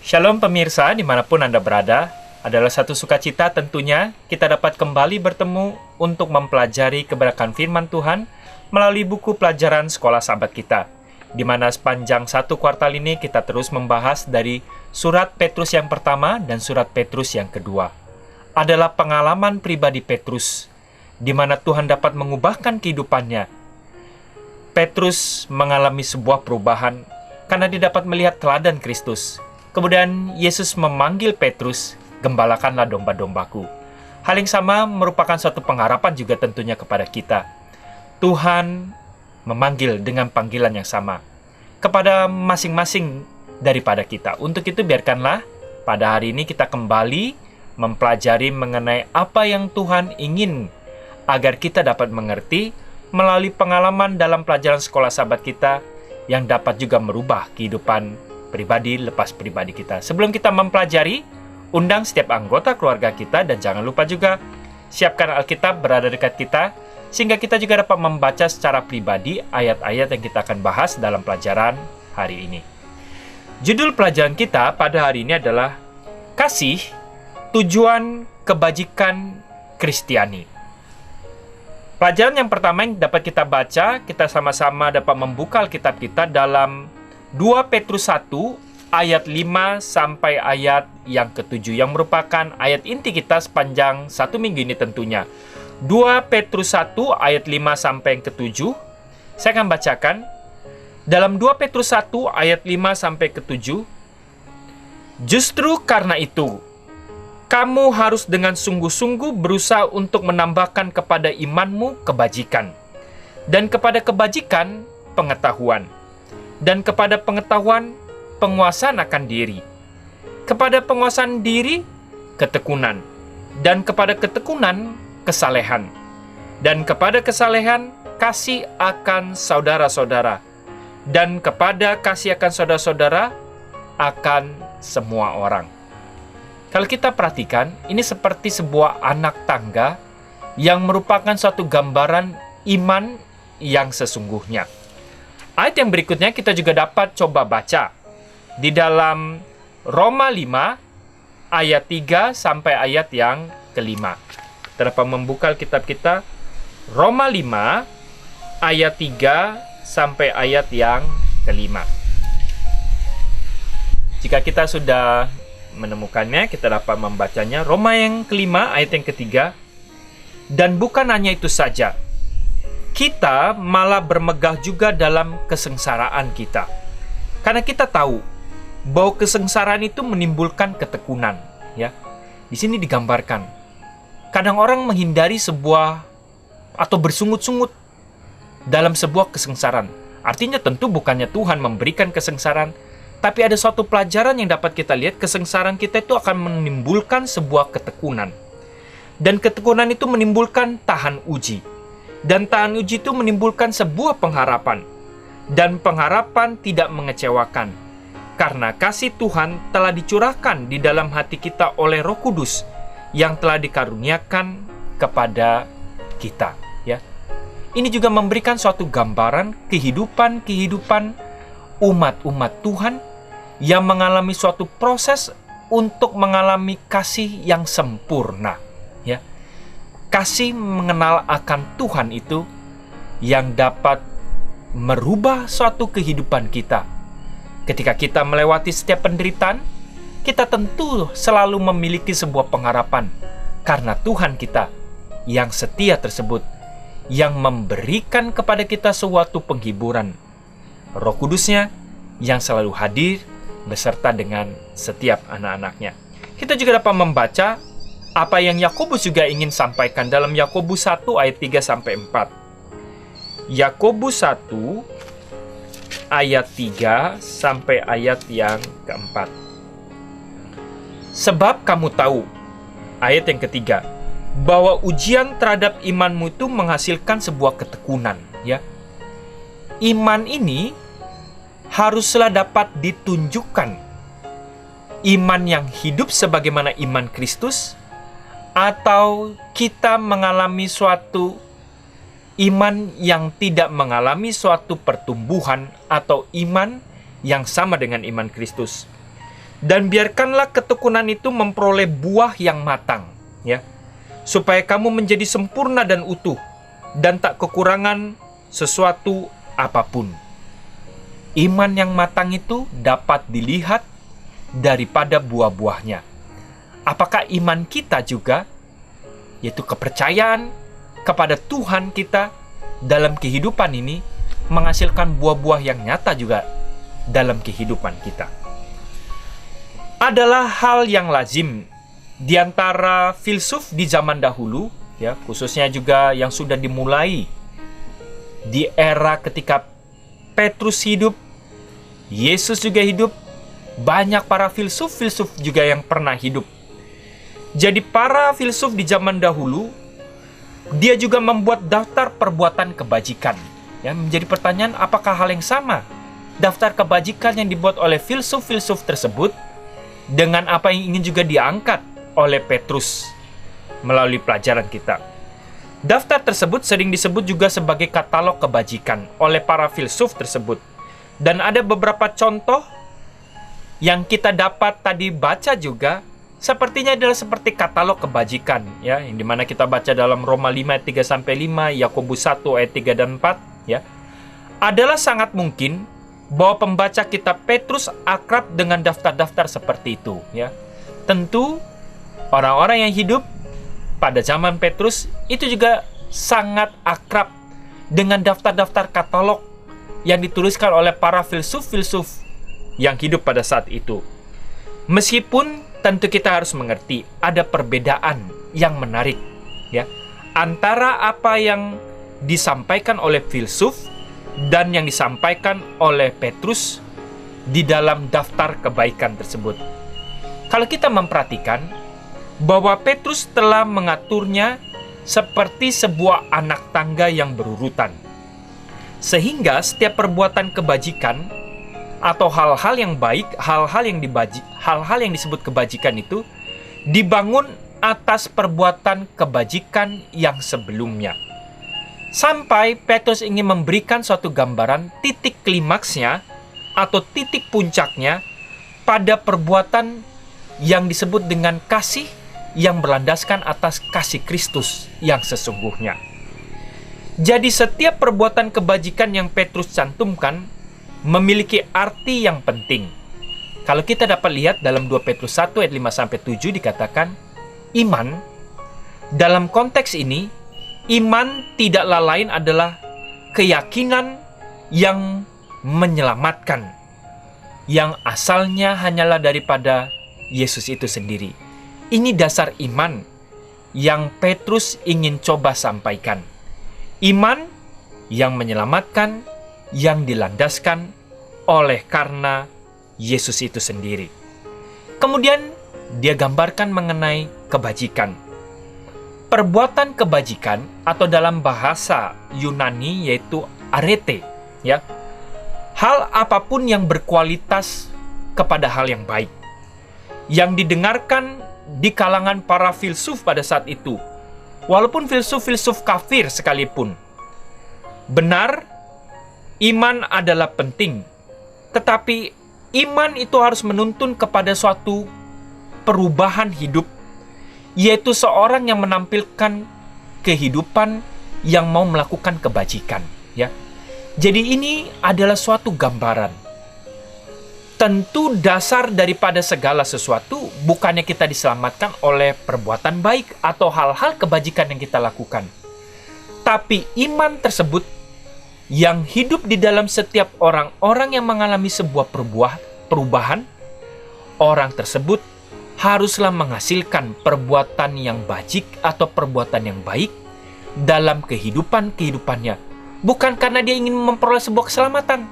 Shalom pemirsa, dimanapun Anda berada, adalah satu sukacita tentunya kita dapat kembali bertemu untuk mempelajari kebenaran firman Tuhan melalui buku pelajaran sekolah sahabat kita, di mana sepanjang satu kuartal ini kita terus membahas dari surat Petrus yang pertama dan surat Petrus yang kedua. Adalah pengalaman pribadi Petrus, di mana Tuhan dapat mengubahkan kehidupannya. Petrus mengalami sebuah perubahan karena dia dapat melihat teladan Kristus. Kemudian Yesus memanggil Petrus, "Gembalakanlah domba-dombaku." Hal yang sama merupakan suatu pengharapan juga tentunya kepada kita. Tuhan memanggil dengan panggilan yang sama kepada masing-masing daripada kita. Untuk itu biarkanlah pada hari ini kita kembali mempelajari mengenai apa yang Tuhan ingin agar kita dapat mengerti melalui pengalaman dalam pelajaran sekolah sahabat kita yang dapat juga merubah kehidupan pribadi lepas pribadi kita. Sebelum kita mempelajari, undang setiap anggota keluarga kita dan jangan lupa juga siapkan Alkitab berada dekat kita sehingga kita juga dapat membaca secara pribadi ayat-ayat yang kita akan bahas dalam pelajaran hari ini. Judul pelajaran kita pada hari ini adalah Kasih, Tujuan Kebajikan Kristiani. Pelajaran yang pertama yang dapat kita baca, kita sama-sama dapat membuka Alkitab kita dalam 2 Petrus 1 ayat 5 sampai ayat yang ke-7 yang merupakan ayat inti kita sepanjang satu minggu ini tentunya. 2 Petrus 1 ayat 5 sampai yang ke-7. Saya akan bacakan. Dalam 2 Petrus 1 ayat 5 sampai ke-7. Justru karena itu, kamu harus dengan sungguh-sungguh berusaha untuk menambahkan kepada imanmu kebajikan, dan kepada kebajikan pengetahuan, dan kepada pengetahuan penguasaan akan diri, kepada penguasaan diri ketekunan, dan kepada ketekunan kesalehan, dan kepada kesalehan kasih akan saudara-saudara, dan kepada kasih akan saudara-saudara akan semua orang. Kalau kita perhatikan, ini seperti sebuah anak tangga yang merupakan suatu gambaran iman yang sesungguhnya. Ayat yang berikutnya kita juga dapat coba baca di dalam Roma 5 ayat 3 sampai ayat yang ke-5. Kita dapat membuka Alkitab kita Roma 5 ayat 3 sampai ayat yang ke-5. Jika kita sudah menemukannya, kita dapat membacanya. Roma yang ke-5 ayat yang ke-3. Dan bukan hanya itu saja, kita malah bermegah juga dalam kesengsaraan kita. Karena kita tahu bahwa kesengsaraan itu menimbulkan ketekunan, ya. Di sini digambarkan. Kadang orang menghindari sebuah atau bersungut-sungut dalam sebuah kesengsaraan. Artinya tentu bukannya Tuhan memberikan kesengsaraan, tapi ada suatu pelajaran yang dapat kita lihat, kesengsaraan kita itu akan menimbulkan sebuah ketekunan. Dan ketekunan itu menimbulkan tahan uji. Dan tahan uji itu menimbulkan sebuah pengharapan. Dan pengharapan tidak mengecewakan. Karena kasih Tuhan telah dicurahkan di dalam hati kita oleh Roh Kudus yang telah dikaruniakan kepada kita. Ya. Ini juga memberikan suatu gambaran kehidupan umat-umat Tuhan yang mengalami suatu proses untuk mengalami kasih yang sempurna, ya. Kasih mengenal akan Tuhan itu yang dapat merubah suatu kehidupan kita. Ketika kita melewati setiap penderitaan, kita tentu selalu memiliki sebuah pengharapan karena Tuhan kita yang setia tersebut yang memberikan kepada kita suatu penghiburan. Roh Kudusnya yang selalu hadir beserta dengan setiap anak-anaknya. Kita juga dapat membaca apa yang Yakobus juga ingin sampaikan dalam Yakobus 1 ayat 3 sampai 4. Yakobus 1 ayat 3 sampai ayat yang keempat. Sebab kamu tahu, ayat yang ketiga, bahwa ujian terhadap imanmu itu menghasilkan sebuah ketekunan, ya. Iman ini haruslah dapat ditunjukkan. Iman yang hidup sebagaimana iman Kristus, atau kita mengalami suatu iman yang tidak mengalami suatu pertumbuhan atau iman yang sama dengan iman Kristus. Dan biarkanlah ketekunan itu memperoleh buah yang matang, ya, supaya kamu menjadi sempurna dan utuh, dan tak kekurangan sesuatu apapun. Iman yang matang itu dapat dilihat daripada buah-buahnya. Apakah iman kita juga, yaitu kepercayaan kepada Tuhan kita dalam kehidupan ini, menghasilkan buah-buah yang nyata juga dalam kehidupan kita? Adalah hal yang lazim di antara filsuf di zaman dahulu, ya, khususnya juga yang sudah dimulai di era ketika Petrus hidup, Yesus juga hidup, banyak para filsuf-filsuf juga yang pernah hidup. Jadi para filsuf di zaman dahulu, dia juga membuat daftar perbuatan kebajikan. Ya, menjadi pertanyaan, apakah hal yang sama daftar kebajikan yang dibuat oleh filsuf-filsuf tersebut dengan apa yang ingin juga diangkat oleh Petrus melalui pelajaran kita? Daftar tersebut sering disebut juga sebagai katalog kebajikan oleh para filsuf tersebut. Dan ada beberapa contoh yang kita dapat tadi baca juga, sepertinya adalah seperti katalog kebajikan, ya, yang dimana kita baca dalam Roma 5 ayat 3-5, Yakobus 1 ayat 3 dan 4, ya. Adalah sangat mungkin bahwa pembaca kitab Petrus akrab dengan daftar-daftar seperti itu, ya. Tentu orang-orang yang hidup pada zaman Petrus itu juga sangat akrab dengan daftar-daftar katalog yang dituliskan oleh para filsuf-filsuf yang hidup pada saat itu. Meskipun tentu kita harus mengerti ada perbedaan yang menarik, ya, antara apa yang disampaikan oleh filsuf dan yang disampaikan oleh Petrus di dalam daftar kebaikan tersebut. Kalau kita memperhatikan bahwa Petrus telah mengaturnya seperti sebuah anak tangga yang berurutan, sehingga setiap perbuatan kebajikan atau hal-hal yang baik, hal-hal yang disebut kebajikan itu dibangun atas perbuatan kebajikan yang sebelumnya. Sampai Petrus ingin memberikan suatu gambaran titik klimaksnya atau titik puncaknya pada perbuatan yang disebut dengan kasih yang berlandaskan atas kasih Kristus yang sesungguhnya. Jadi setiap perbuatan kebajikan yang Petrus cantumkan memiliki arti yang penting. Kalau kita dapat lihat dalam 2 Petrus 1 ayat 5-7 dikatakan, iman dalam konteks ini, iman tidaklah lain adalah keyakinan yang menyelamatkan, yang asalnya hanyalah daripada Yesus itu sendiri. Ini dasar iman yang Petrus ingin coba sampaikan. Iman yang menyelamatkan, yang dilandaskan oleh karena Yesus itu sendiri. Kemudian dia gambarkan mengenai kebajikan. Perbuatan kebajikan atau dalam bahasa Yunani yaitu arete, ya. Hal apapun yang berkualitas kepada hal yang baik, yang didengarkan di kalangan para filsuf pada saat itu, walaupun filsuf-filsuf kafir sekalipun. Benar, iman adalah penting, tetapi iman itu harus menuntun kepada suatu perubahan hidup, yaitu seorang yang menampilkan kehidupan yang mau melakukan kebajikan, ya. Jadi ini adalah suatu gambaran. Tentu dasar daripada segala sesuatu bukannya kita diselamatkan oleh perbuatan baik atau hal-hal kebajikan yang kita lakukan. Tapi iman tersebut yang hidup di dalam setiap orang-orang yang mengalami sebuah perubahan, orang tersebut haruslah menghasilkan perbuatan yang bajik atau perbuatan yang baik dalam kehidupannya. Bukan karena dia ingin memperoleh sebuah keselamatan,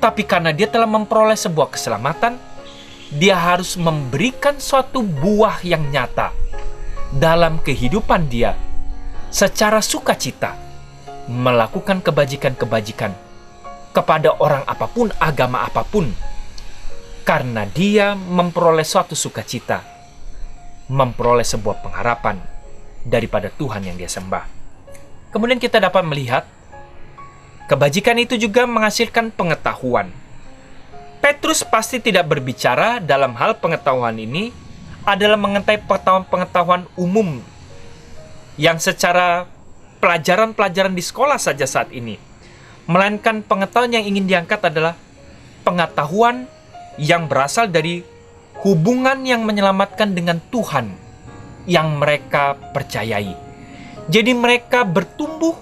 tapi karena dia telah memperoleh sebuah keselamatan, dia harus memberikan suatu buah yang nyata dalam kehidupan dia secara sukacita, melakukan kebajikan-kebajikan kepada orang apapun, agama apapun, karena dia memperoleh suatu sukacita, memperoleh sebuah pengharapan daripada Tuhan yang dia sembah. Kemudian kita dapat melihat kebajikan itu juga menghasilkan pengetahuan. Petrus pasti tidak berbicara dalam hal pengetahuan ini adalah mengenai pengetahuan umum yang secara pelajaran-pelajaran di sekolah saja saat ini. Melainkan pengetahuan yang ingin diangkat adalah pengetahuan yang berasal dari hubungan yang menyelamatkan dengan Tuhan yang mereka percayai. Jadi mereka bertumbuh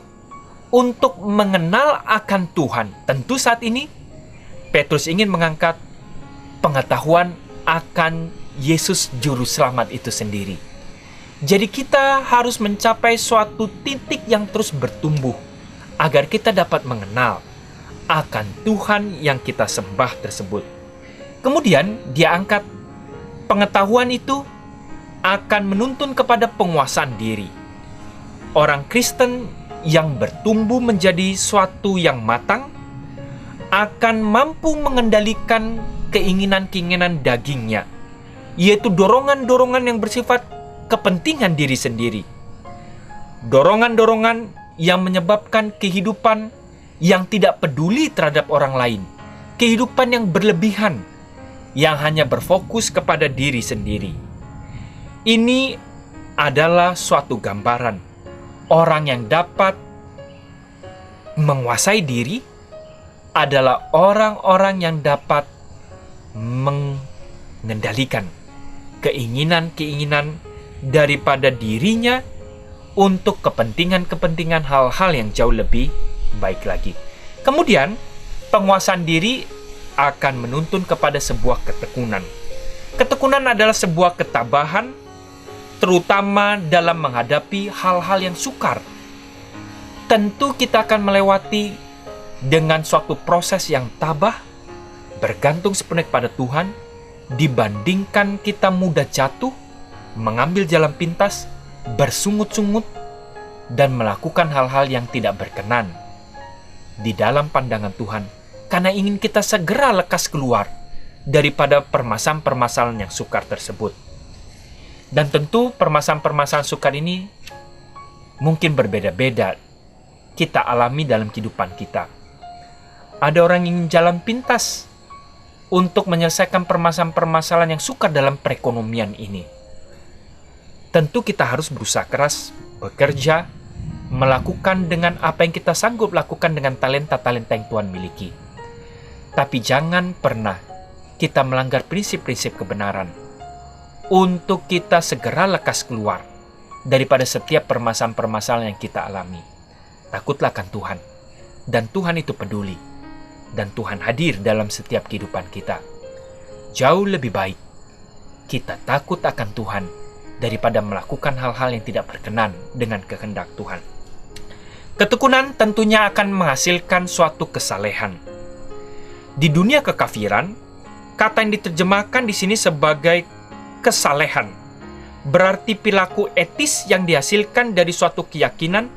untuk mengenal akan Tuhan. Tentu saat ini Petrus ingin mengangkat pengetahuan akan Yesus Juru Selamat itu sendiri. Jadi kita harus mencapai suatu titik yang terus bertumbuh agar kita dapat mengenal akan Tuhan yang kita sembah tersebut. Kemudian dia angkat pengetahuan itu akan menuntun kepada penguasaan diri. Orang Kristen yang bertumbuh menjadi suatu yang matang akan mampu mengendalikan keinginan-keinginan dagingnya, yaitu dorongan-dorongan yang bersifat kepentingan diri sendiri. Dorongan-dorongan yang menyebabkan kehidupan yang tidak peduli terhadap orang lain, kehidupan yang berlebihan, yang hanya berfokus kepada diri sendiri. Ini adalah suatu gambaran orang yang dapat menguasai diri adalah orang-orang yang dapat mengendalikan keinginan-keinginan daripada dirinya untuk kepentingan-kepentingan hal-hal yang jauh lebih baik lagi. Kemudian, penguasaan diri akan menuntun kepada sebuah ketekunan. Ketekunan adalah sebuah ketabahan, terutama dalam menghadapi hal-hal yang sukar. Tentu kita akan melewati dengan suatu proses yang tabah, bergantung sepenuhnya kepada Tuhan, dibandingkan kita mudah jatuh, mengambil jalan pintas, bersungut-sungut, dan melakukan hal-hal yang tidak berkenan di dalam pandangan Tuhan, karena ingin kita segera lekas keluar daripada permasalahan-permasalahan yang sukar tersebut. Dan tentu permasalahan-permasalahan sukar ini mungkin berbeda-beda kita alami dalam kehidupan kita. Ada orang yang ingin jalan pintas untuk menyelesaikan permasalahan-permasalahan yang sukar dalam perekonomian ini. Tentu kita harus berusaha keras, bekerja, melakukan dengan apa yang kita sanggup lakukan dengan talenta-talenta yang Tuhan miliki. Tapi jangan pernah kita melanggar prinsip-prinsip kebenaran untuk kita segera lekas keluar daripada setiap permasalahan-permasalahan yang kita alami. Takutlah akan Tuhan, dan Tuhan itu peduli. Dan Tuhan hadir dalam setiap kehidupan kita. Jauh lebih baik kita takut akan Tuhan daripada melakukan hal-hal yang tidak berkenan dengan kehendak Tuhan. Ketekunan tentunya akan menghasilkan suatu kesalehan. Di dunia kekafiran, kata yang diterjemahkan di sini sebagai kesalehan berarti perilaku etis yang dihasilkan dari suatu keyakinan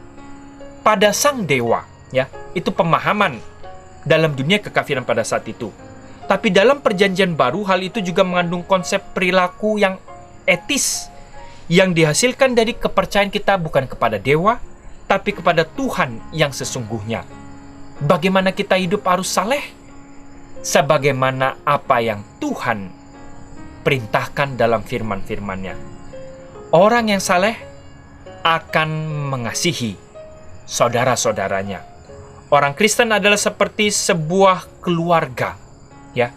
pada sang dewa, ya. Itu pemahaman dalam dunia kekafiran pada saat itu. Tapi dalam perjanjian baru, hal itu juga mengandung konsep perilaku yang etis yang dihasilkan dari kepercayaan kita bukan kepada dewa, tapi kepada Tuhan yang sesungguhnya. Bagaimana kita hidup harus saleh? Sebagaimana apa yang Tuhan perintahkan dalam firman-firman-Nya. Orang yang saleh akan mengasihi saudara-saudaranya. Orang Kristen adalah seperti sebuah keluarga, ya.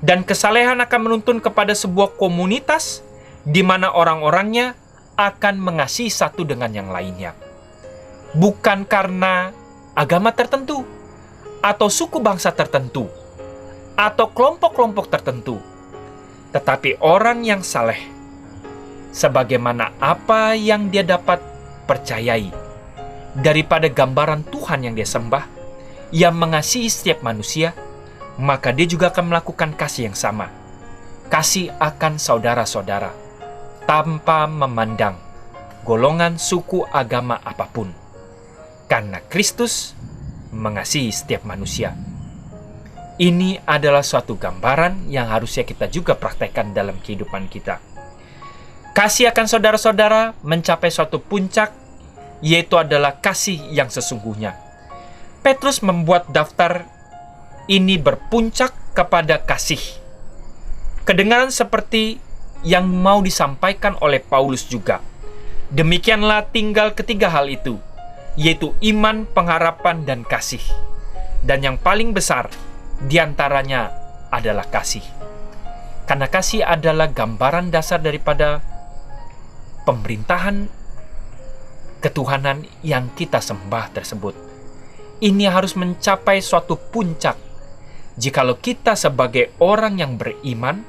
Dan kesalehan akan menuntun kepada sebuah komunitas di mana orang-orangnya akan mengasihi satu dengan yang lainnya. Bukan karena agama tertentu, atau suku bangsa tertentu, atau kelompok-kelompok tertentu. Tetapi orang yang saleh, sebagaimana apa yang dia dapat percayai daripada gambaran Tuhan yang dia sembah, yang mengasihi setiap manusia, maka dia juga akan melakukan kasih yang sama. Kasih akan saudara-saudara, tanpa memandang golongan, suku, agama apapun. Karena Kristus mengasihi setiap manusia. Ini adalah suatu gambaran yang harusnya kita juga praktekkan dalam kehidupan kita. Kasih akan saudara-saudara mencapai suatu puncak, yaitu adalah kasih yang sesungguhnya. Petrus membuat daftar ini berpuncak kepada kasih. Kedengaran seperti yang mau disampaikan oleh Paulus juga. Demikianlah tinggal ketiga hal itu, yaitu iman, pengharapan, dan kasih. Dan yang paling besar diantaranya adalah kasih. Karena kasih adalah gambaran dasar daripada pemerintahan ketuhanan yang kita sembah tersebut. Ini harus mencapai suatu puncak jikalau kita sebagai orang yang beriman,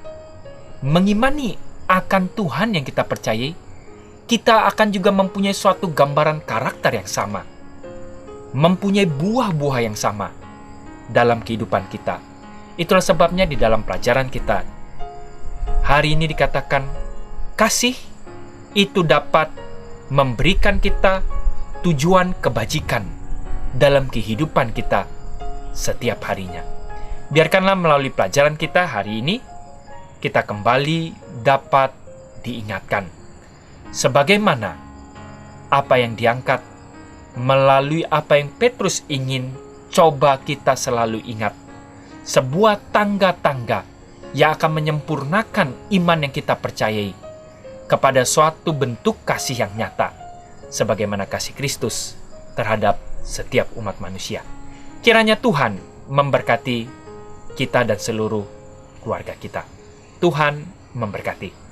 mengimani akan Tuhan yang kita percayai, kita akan juga mempunyai suatu gambaran karakter yang sama, mempunyai buah-buah yang sama dalam kehidupan kita. Itulah sebabnya di dalam pelajaran kita hari ini dikatakan kasih itu dapat memberikan kita tujuan kebajikan dalam kehidupan kita setiap harinya. Biarkanlah melalui pelajaran kita hari ini, kita kembali dapat diingatkan sebagaimana apa yang diangkat melalui apa yang Petrus ingin coba kita selalu ingat. Sebuah tangga-tangga yang akan menyempurnakan iman yang kita percayai kepada suatu bentuk kasih yang nyata, sebagaimana kasih Kristus terhadap setiap umat manusia. Kiranya Tuhan memberkati kita dan seluruh keluarga kita. Tuhan memberkati.